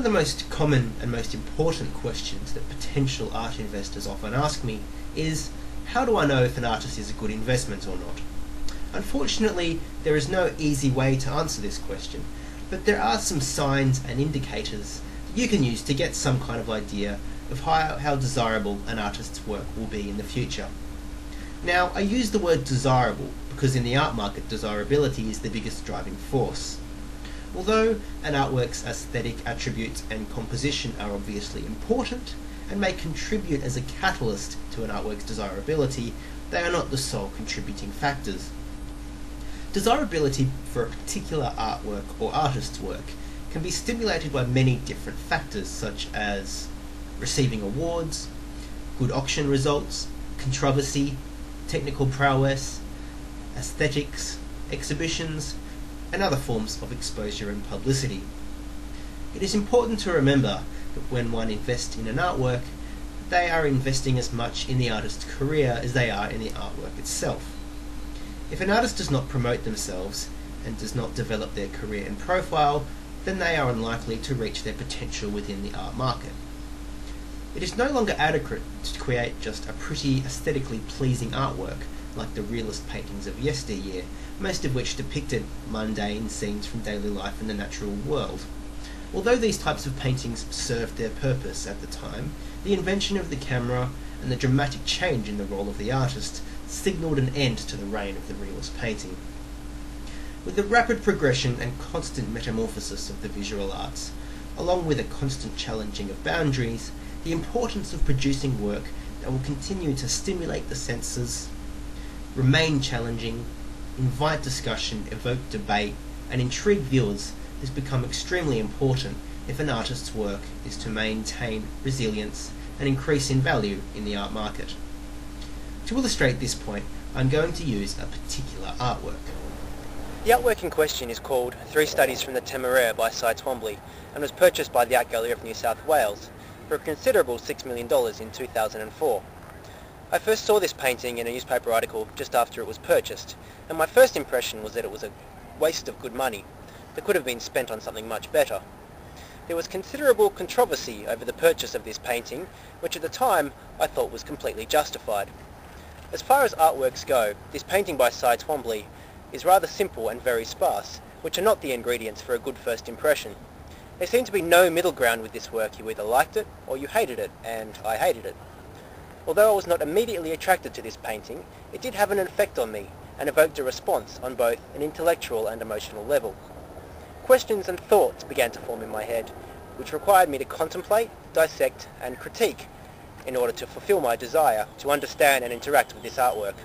of the most common and most important questions that potential art investors often ask me is, how do I know if an artist is a good investment or not? Unfortunately, there is no easy way to answer this question, but there are some signs and indicators that you can use to get some kind of idea of how desirable an artist's work will be in the future. Now, I use the word desirable because in the art market, desirability is the biggest driving force. Although an artwork's aesthetic attributes and composition are obviously important and may contribute as a catalyst to an artwork's desirability, they are not the sole contributing factors. Desirability for a particular artwork or artist's work can be stimulated by many different factors such as receiving awards, good auction results, controversy, technical prowess, aesthetics, exhibitions, and other forms of exposure and publicity. It is important to remember that when one invests in an artwork, they are investing as much in the artist's career as they are in the artwork itself. If an artist does not promote themselves and does not develop their career and profile, then they are unlikely to reach their potential within the art market. It is no longer adequate to create just a pretty, aesthetically pleasing artwork like the realist paintings of yesteryear, most of which depicted mundane scenes from daily life in the natural world. Although these types of paintings served their purpose at the time, the invention of the camera and the dramatic change in the role of the artist signalled an end to the reign of the realist painting. With the rapid progression and constant metamorphosis of the visual arts, along with a constant challenging of boundaries, the importance of producing work that will continue to stimulate the senses, remain challenging, invite discussion, evoke debate, and intrigue viewers has become extremely important if an artist's work is to maintain resilience and increase in value in the art market. To illustrate this point, I'm going to use a particular artwork. The artwork in question is called Three Studies from the Temeraire by Cy Twombly and was purchased by the Art Gallery of New South Wales for a considerable $6 million in 2004. I first saw this painting in a newspaper article just after it was purchased, and my first impression was that it was a waste of good money that could have been spent on something much better. There was considerable controversy over the purchase of this painting, which at the time I thought was completely justified. As far as artworks go, this painting by Cy Twombly is rather simple and very sparse, which are not the ingredients for a good first impression. There seemed to be no middle ground with this work. You either liked it or you hated it, and I hated it. Although I was not immediately attracted to this painting, it did have an effect on me and evoked a response on both an intellectual and emotional level. Questions and thoughts began to form in my head, which required me to contemplate, dissect, and critique in order to fulfill my desire to understand and interact with this artwork.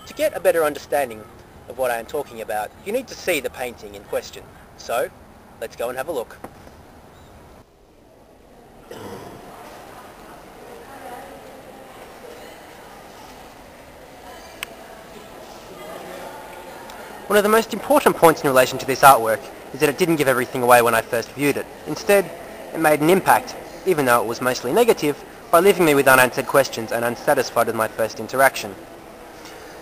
To get a better understanding of what I am talking about, you need to see the painting in question. So, let's go and have a look. One of the most important points in relation to this artwork is that it didn't give everything away when I first viewed it. Instead, it made an impact, even though it was mostly negative, by leaving me with unanswered questions and unsatisfied with my first interaction.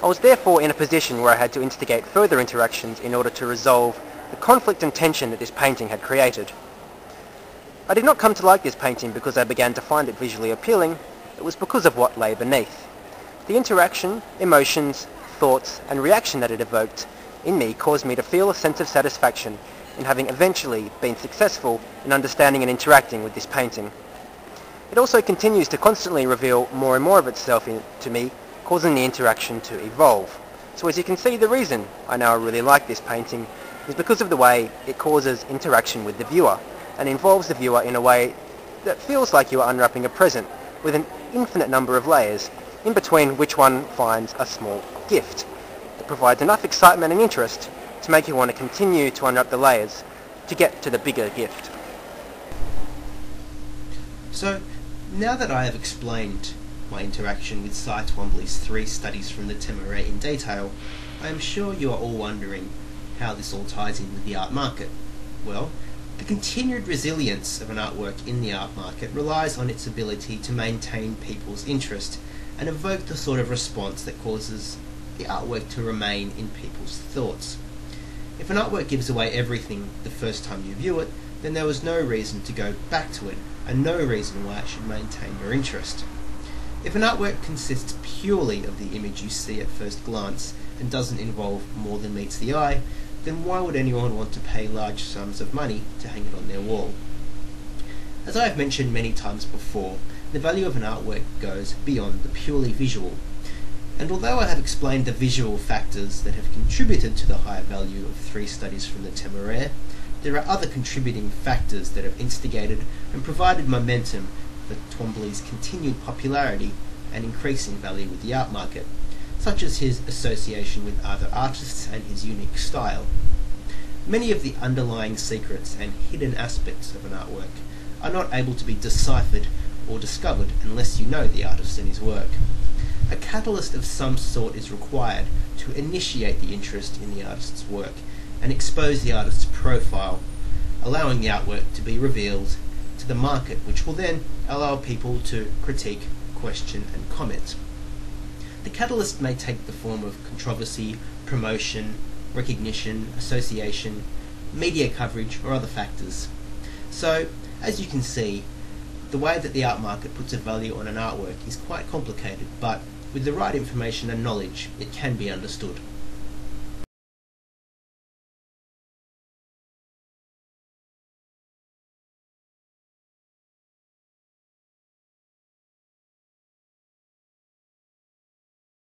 I was therefore in a position where I had to instigate further interactions in order to resolve the conflict and tension that this painting had created. I did not come to like this painting because I began to find it visually appealing. It was because of what lay beneath. The interaction, emotions, thoughts, and reaction that it evoked in me caused me to feel a sense of satisfaction in having eventually been successful in understanding and interacting with this painting. It also continues to constantly reveal more and more of itself to me, causing the interaction to evolve. So as you can see, the reason I now really like this painting is because of the way it causes interaction with the viewer and involves the viewer in a way that feels like you are unwrapping a present with an infinite number of layers, in between which one finds a small gift that provides enough excitement and interest to make you want to continue to unwrap the layers to get to the bigger gift. So, now that I have explained my interaction with Cy Twombly's Three Studies from the Temeraire in detail, I am sure you are all wondering how this all ties in with the art market. Well, the continued resilience of an artwork in the art market relies on its ability to maintain people's interest and evoke the sort of response that causes the artwork to remain in people's thoughts. If an artwork gives away everything the first time you view it, then there was no reason to go back to it, and no reason why it should maintain your interest. If an artwork consists purely of the image you see at first glance and doesn't involve more than meets the eye, then why would anyone want to pay large sums of money to hang it on their wall? As I have mentioned many times before, the value of an artwork goes beyond the purely visual. And although I have explained the visual factors that have contributed to the high value of 3 studies from the Temeraire, there are other contributing factors that have instigated and provided momentum for Twombly's continued popularity and increasing value with the art market, such as his association with other artists and his unique style. Many of the underlying secrets and hidden aspects of an artwork are not able to be deciphered or discovered unless you know the artist and his work. A catalyst of some sort is required to initiate the interest in the artist's work and expose the artist's profile, allowing the artwork to be revealed to the market, which will then allow people to critique, question and comment. The catalyst may take the form of controversy, promotion, recognition, association, media coverage or other factors. So, as you can see, the way that the art market puts a value on an artwork is quite complicated, but with the right information and knowledge, it can be understood.